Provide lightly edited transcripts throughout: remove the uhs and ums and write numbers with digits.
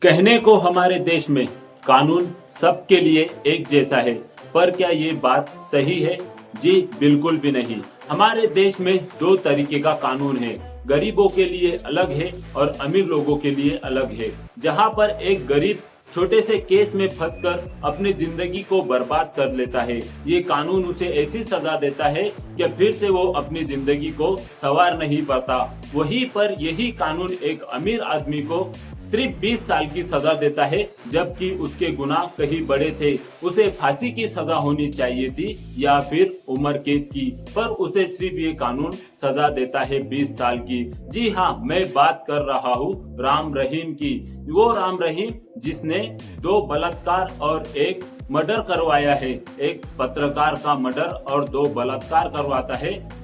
कहने को हमारे देश में कानून सबके लिए एक जैसा है, पर क्या ये बात सही है? जी बिल्कुल भी नहीं। हमारे देश में दो तरीके का कानून है। गरीबों के लिए अलग है और अमीर लोगों के लिए अलग है। जहां पर एक गरीब छोटे से केस में फंसकर अपनी जिंदगी को बर्बाद कर लेता है, ये कानून उसे ऐसी सजा देता है कि फिर से वो अपनी जिंदगी को संवार नहीं पाता। वहीं पर यही कानून एक अमीर आदमी को सिर्फ 20 साल की सजा देता है, जबकि उसके गुनाह कहीं बड़े थे। उसे फांसी की सजा होनी चाहिए थी या फिर उम्र कैद की, पर उसे सिर्फ ये कानून सजा देता है 20 साल की। जी हाँ, मैं बात कर रहा हूँ राम रहीम की। वो राम रहीम जिसने 2 बलात्कार और 1 मर्डर करवाया है। एक पत्रकार का मर्डर और 2 बलात्कार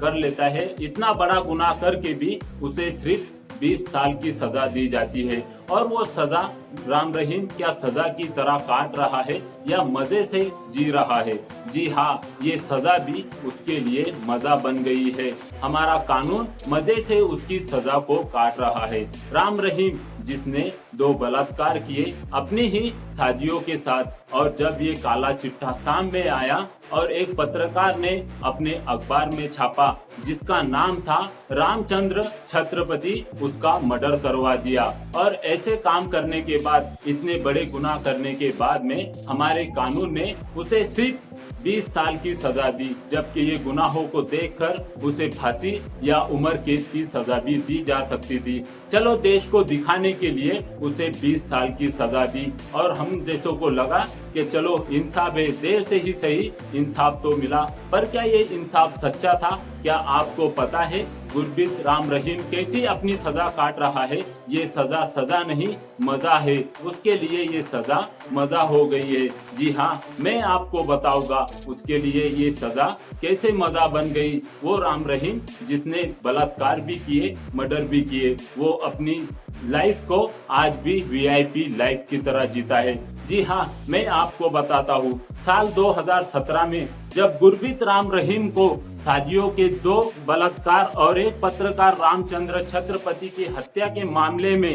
कर लेता है। इतना बड़ा गुनाह करके भी उसे सिर्फ 20 साल की सजा दी जाती है। और वो सजा राम रहीम क्या सजा की तरह काट रहा है या मजे से जी रहा है? जी हाँ, ये सजा भी उसके लिए मजा बन गई है। हमारा कानून मजे से उसकी सजा को काट रहा है। राम रहीम जिसने 2 बलात्कार किए अपनी ही साथियों के साथ, और जब ये काला चिट्ठा सामने आया और एक पत्रकार ने अपने अखबार में छापा जिसका नाम था रामचंद्र छत्रपति, उसका मर्डर करवा दिया। और ऐसे काम करने के बाद, इतने बड़े गुनाह करने के बाद में हमारे कानून ने उसे सिर्फ 20 साल की सजा दी, जबकि ये गुनाहों को देखकर उसे फांसी या उम्र कैद की सजा भी दी जा सकती थी। चलो, देश को दिखाने के लिए उसे 20 साल की सजा दी और हम जैसों को लगा कि चलो इंसाफ है, देर से ही सही इंसाफ तो मिला। पर क्या ये इंसाफ सच्चा था? क्या आपको पता है गुरमीत राम रहीम कैसी अपनी सजा काट रहा है? ये सजा सजा नहीं मजा है, उसके लिए ये सजा मजा हो गई है। जी हाँ, मैं आपको बताऊंगा उसके लिए ये सजा कैसे मजा बन गई। वो राम रहीम जिसने बलात्कार भी किए, मर्डर भी किए, वो अपनी लाइफ को आज भी वीआईपी लाइफ की तरह जीता है। जी हाँ, मैं आपको बताता हूँ, साल 2017 में जब गुरमीत राम रहीम को साजियों के 2 बलात्कार और एक पत्रकार रामचंद्र छत्रपति की हत्या के मामले में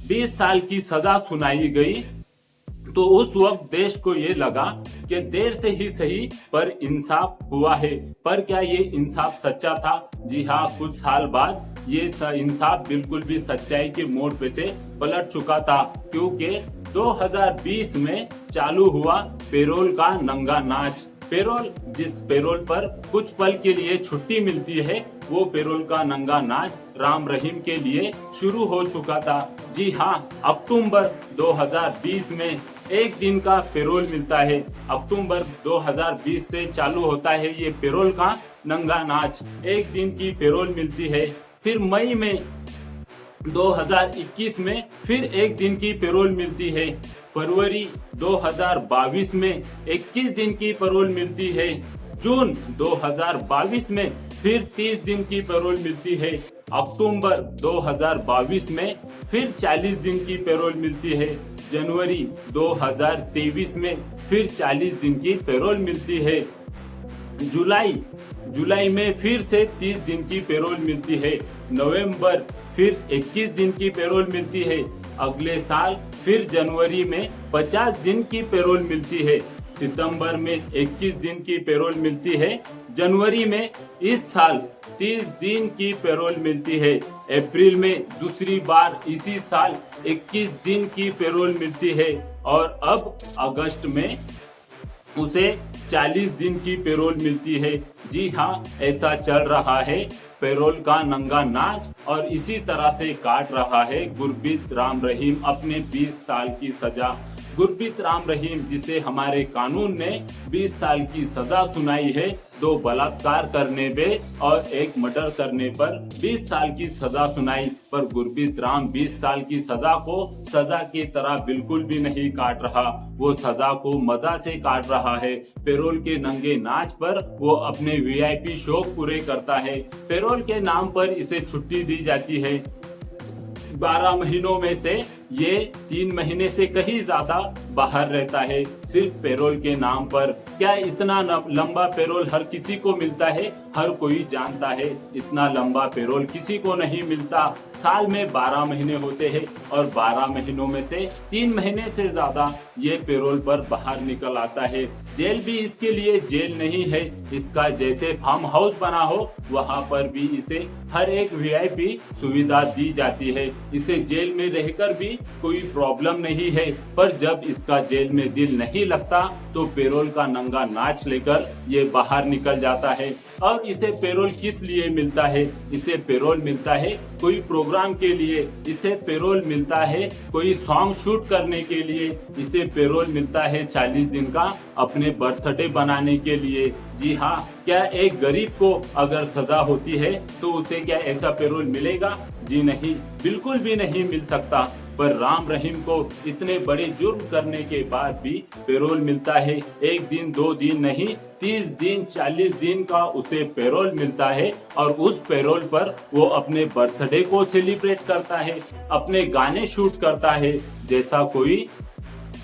20 साल की सजा सुनाई गई, तो उस वक्त देश को ये लगा कि देर से ही सही पर इंसाफ हुआ है। पर क्या ये इंसाफ सच्चा था? जी हाँ, कुछ साल बाद ये इंसाफ बिल्कुल भी सच्चाई के मोड़ पे से पलट चुका था, क्योंकि 2020 में चालू हुआ पेरोल का नंगा नाच। जिस पेरोल पर कुछ पल के लिए छुट्टी मिलती है, वो पेरोल का नंगा नाच राम रहीम के लिए शुरू हो चुका था। जी हाँ, अक्टूबर 2020 में एक दिन का पेरोल मिलता है। अक्टूबर 2020 से चालू होता है ये पेरोल का नंगा नाच, एक दिन की पेरोल मिलती है। फिर मई में 2021 में फिर एक दिन की पेरोल मिलती है। फरवरी 2022 में 21 दिन की पेरोल मिलती है। जून 2022 में फिर 30 दिन की पेरोल मिलती है। अक्टूबर 2022 में फिर 40 दिन की पेरोल मिलती है। जनवरी 2023 में फिर 40 दिन की पेरोल मिलती है। जुलाई में फिर से 30 दिन की पेरोल मिलती है। नवंबर फिर 21 दिन की पेरोल मिलती है। अगले साल फिर जनवरी में 50 दिन की पेरोल मिलती है। सितंबर में 21 दिन की पेरोल मिलती है। जनवरी में इस साल 30 दिन की पेरोल मिलती है। अप्रैल में दूसरी बार इसी साल 21 दिन की पेरोल मिलती है। और अब अगस्त में उसे 40 दिन की पेरोल मिलती है। जी हाँ, ऐसा चल रहा है पेरोल का नंगा नाच, और इसी तरह से काट रहा है गुरमीत राम रहीम अपने 20 साल की सजा। गुरमीत राम रहीम जिसे हमारे कानून ने 20 साल की सजा सुनाई है, 2 बलात्कार करने पे और 1 मर्डर करने पर 20 साल की सजा सुनाई, पर गुरमीत राम 20 साल की सजा को सजा की तरह बिल्कुल भी नहीं काट रहा। वो सजा को मजा से काट रहा है। पेरोल के नंगे नाच पर वो अपने वीआईपी शौक पूरे करता है। पेरोल के नाम पर इसे छुट्टी दी जाती है। 12 महीनों में से ये 3 महीने से कहीं ज्यादा बाहर रहता है सिर्फ पैरोल के नाम पर। क्या इतना लंबा पैरोल हर किसी को मिलता है? हर कोई जानता है इतना लंबा पैरोल किसी को नहीं मिलता। साल में 12 महीने होते हैं और 12 महीनों में से 3 महीने से ज्यादा ये पैरोल पर बाहर निकल आता है। जेल भी इसके लिए जेल नहीं है, इसका जैसे फार्म हाउस बना हो वहाँ पर भी इसे हर एक वीआईपी सुविधा दी जाती है। इसे जेल में रहकर भी कोई प्रॉब्लम नहीं है, पर जब इसका जेल में दिल नहीं लगता तो पैरोल का नंगा नाच लेकर ये बाहर निकल जाता है। और इसे पैरोल किस लिए मिलता है? इसे पैरोल मिलता है कोई प्रोग्राम के लिए, इसे पैरोल मिलता है कोई सॉन्ग शूट करने के लिए, इसे पैरोल मिलता है 40 दिन का अपने बर्थडे बनाने के लिए। जी हाँ, क्या एक गरीब को अगर सजा होती है तो उसे क्या ऐसा पैरोल मिलेगा? जी नहीं, बिल्कुल भी नहीं मिल सकता। पर राम रहीम को इतने बड़े जुर्म करने के बाद भी पैरोल मिलता है। 1 दिन 2 दिन नहीं, 30 दिन 40 दिन का उसे पैरोल मिलता है और उस पैरोल पर वो अपने बर्थडे को सेलिब्रेट करता है, अपने गाने शूट करता है, जैसा कोई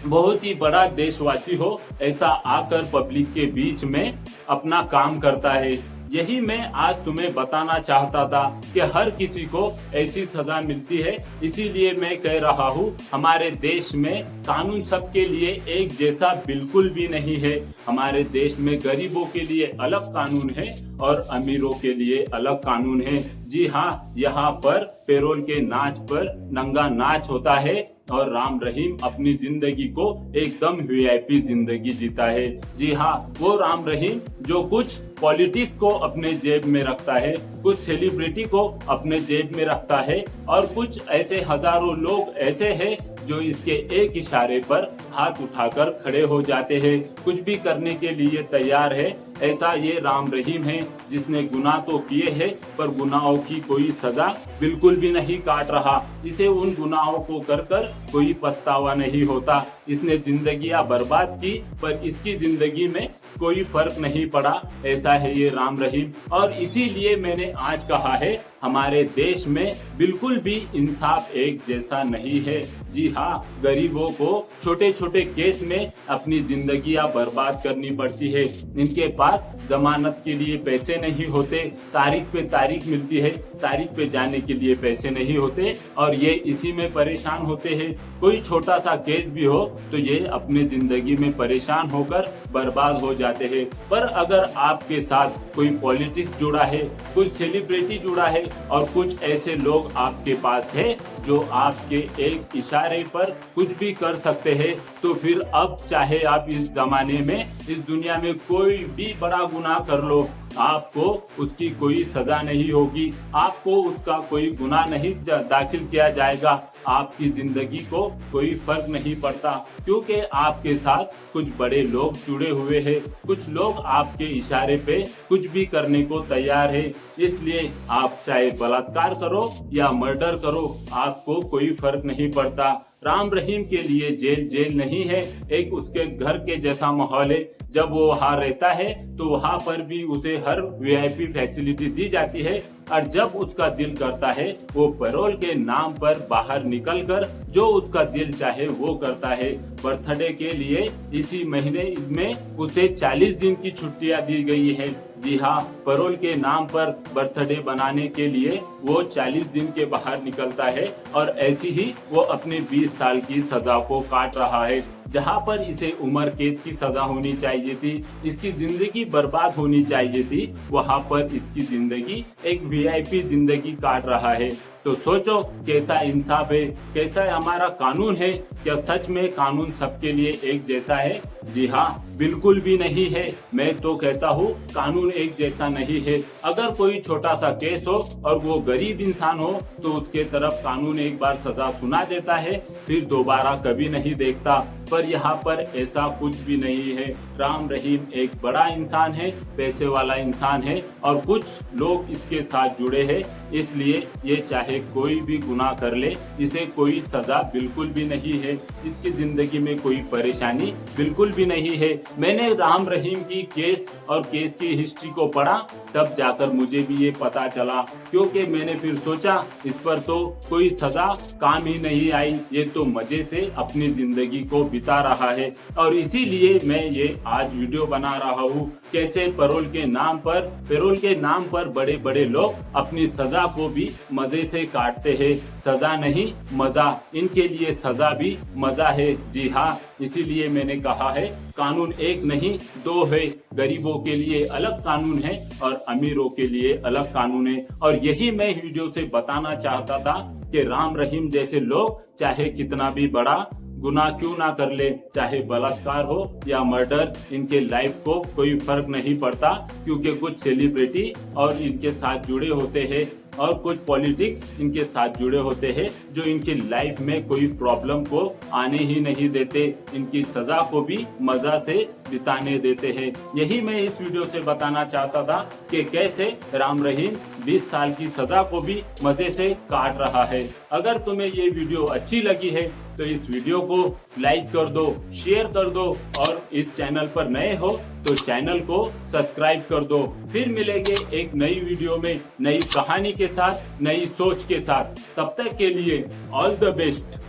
बहुत ही बड़ा देशवासी हो ऐसा आकर पब्लिक के बीच में अपना काम करता है। यही मैं आज तुम्हें बताना चाहता था कि हर किसी को ऐसी सजा मिलती है। इसीलिए मैं कह रहा हूँ हमारे देश में कानून सबके लिए एक जैसा बिल्कुल भी नहीं है। हमारे देश में गरीबों के लिए अलग कानून है और अमीरों के लिए अलग कानून है। जी हाँ, यहाँ पर पैरोल के नाच पर नंगा नाच होता है और राम रहीम अपनी जिंदगी को एकदम वीआईपी जिंदगी जीता है। जी हाँ, वो राम रहीम जो कुछ पॉलिटिक्स को अपने जेब में रखता है, कुछ सेलिब्रिटी को अपने जेब में रखता है और कुछ ऐसे हजारों लोग ऐसे हैं जो इसके एक इशारे पर हाथ उठाकर खड़े हो जाते हैं, कुछ भी करने के लिए तैयार है। ऐसा ये राम रहीम है जिसने गुनाह तो किए हैं पर गुनाहों की कोई सजा बिल्कुल भी नहीं काट रहा। इसे उन गुनाहों को कर कर कोई पछतावा नहीं होता। इसने जिंदगियां बर्बाद की पर इसकी जिंदगी में कोई फर्क नहीं पड़ा। ऐसा है ये राम रहीम। और इसीलिए मैंने आज कहा है हमारे देश में बिल्कुल भी इंसाफ एक जैसा नहीं है। जी हाँ, गरीबों को छोटे छोटे केस में अपनी जिंदगियां बर्बाद करनी पड़ती है। इनके पास जमानत के लिए पैसे नहीं होते, तारीख पे तारीख मिलती है, तारीख पे जाने के लिए पैसे नहीं होते और ये इसी में परेशान होते हैं। कोई छोटा सा केस भी हो तो ये अपने जिंदगी में परेशान होकर बर्बाद हो जाते हैं। पर अगर आपके साथ कोई पॉलिटिक्स जुड़ा है, कोई सेलिब्रिटी जुड़ा है और कुछ ऐसे लोग आपके पास है जो आपके एक इशारे पर कुछ भी कर सकते हैं, तो फिर अब चाहे आप इस जमाने में, इस दुनिया में कोई भी बड़ा गुनाह कर लो, आपको उसकी कोई सजा नहीं होगी, आपको उसका कोई गुनाह नहीं दाखिल किया जाएगा। आपकी जिंदगी को कोई फर्क नहीं पड़ता क्योंकि आपके साथ कुछ बड़े लोग जुड़े हुए हैं, कुछ लोग आपके इशारे पे कुछ भी करने को तैयार है। इसलिए आप चाहे बलात्कार करो या मर्डर करो, आपको कोई फर्क नहीं पड़ता। राम रहीम के लिए जेल जेल नहीं है, एक उसके घर के जैसा माहौल है। जब वो वहाँ रहता है तो वहाँ पर भी उसे हर वीआईपी फैसिलिटी दी जाती है और जब उसका दिल करता है वो पैरोल के नाम पर बाहर निकलकर जो उसका दिल चाहे वो करता है। बर्थडे के लिए इसी महीने में उसे 40 दिन की छुट्टियां दी गई है। जी हाँ, पैरोल के नाम पर बर्थडे बनाने के लिए वो 40 दिन के बाहर निकलता है और ऐसी ही वो अपने 20 साल की सजा को काट रहा है। जहाँ पर इसे उम्र कैद की सजा होनी चाहिए थी, इसकी जिंदगी बर्बाद होनी चाहिए थी, वहाँ पर इसकी जिंदगी एक वीआईपी जिंदगी काट रहा है। तो सोचो कैसा इंसाफ है, कैसा हमारा कानून है। क्या सच में कानून सबके लिए एक जैसा है? जी हाँ, बिल्कुल भी नहीं है। मैं तो कहता हूँ कानून एक जैसा नहीं है। अगर कोई छोटा सा केस हो और वो गरीब इंसान हो तो उसके तरफ कानून एक बार सजा सुना देता है, फिर दोबारा कभी नहीं देखता। पर यहाँ पर ऐसा कुछ भी नहीं है। राम रहीम एक बड़ा इंसान है, पैसे वाला इंसान है और कुछ लोग इसके साथ जुड़े हैं, इसलिए ये चाहे चाहे कोई भी गुनाह कर ले, इसे कोई सजा बिल्कुल भी नहीं है, इसकी जिंदगी में कोई परेशानी बिल्कुल भी नहीं है। मैंने राम रहीम की केस और केस की हिस्ट्री को पढ़ा, तब जाकर मुझे भी ये पता चला, क्योंकि मैंने फिर सोचा इस पर तो कोई सजा काम ही नहीं आई, ये तो मजे से अपनी जिंदगी को बिता रहा है। और इसीलिए मैं ये आज वीडियो बना रहा हूँ, कैसे पैरोल के नाम पर बड़े बड़े लोग अपनी सजा को भी मजे से काटते हैं। सजा नहीं मजा, इनके लिए सजा भी मजा है। जी हाँ, इसीलिए मैंने कहा है कानून एक नहीं दो है। गरीबों के लिए अलग कानून है और अमीरों के लिए अलग कानून है। और यही मैं वीडियो से बताना चाहता था कि राम रहीम जैसे लोग चाहे कितना भी बड़ा गुनाह क्यों ना कर ले, चाहे बलात्कार हो या मर्डर, इनके लाइफ को कोई फर्क नहीं पड़ता, क्योंकि कुछ सेलिब्रिटी और इनके साथ जुड़े होते हैं और कुछ पॉलिटिक्स इनके साथ जुड़े होते हैं, जो इनकी लाइफ में कोई प्रॉब्लम को आने ही नहीं देते, इनकी सजा को भी मजा से बिताने देते हैं। यही मैं इस वीडियो से बताना चाहता था कि कैसे राम रहीम 20 साल की सजा को भी मजे से काट रहा है। अगर तुम्हें ये वीडियो अच्छी लगी है तो इस वीडियो को लाइक कर दो, शेयर कर दो, और इस चैनल पर नए हो तो चैनल को सब्सक्राइब कर दो। फिर मिलेंगे एक नई वीडियो में, नई कहानी के साथ, नई सोच के साथ। तब तक के लिए ऑल द बेस्ट।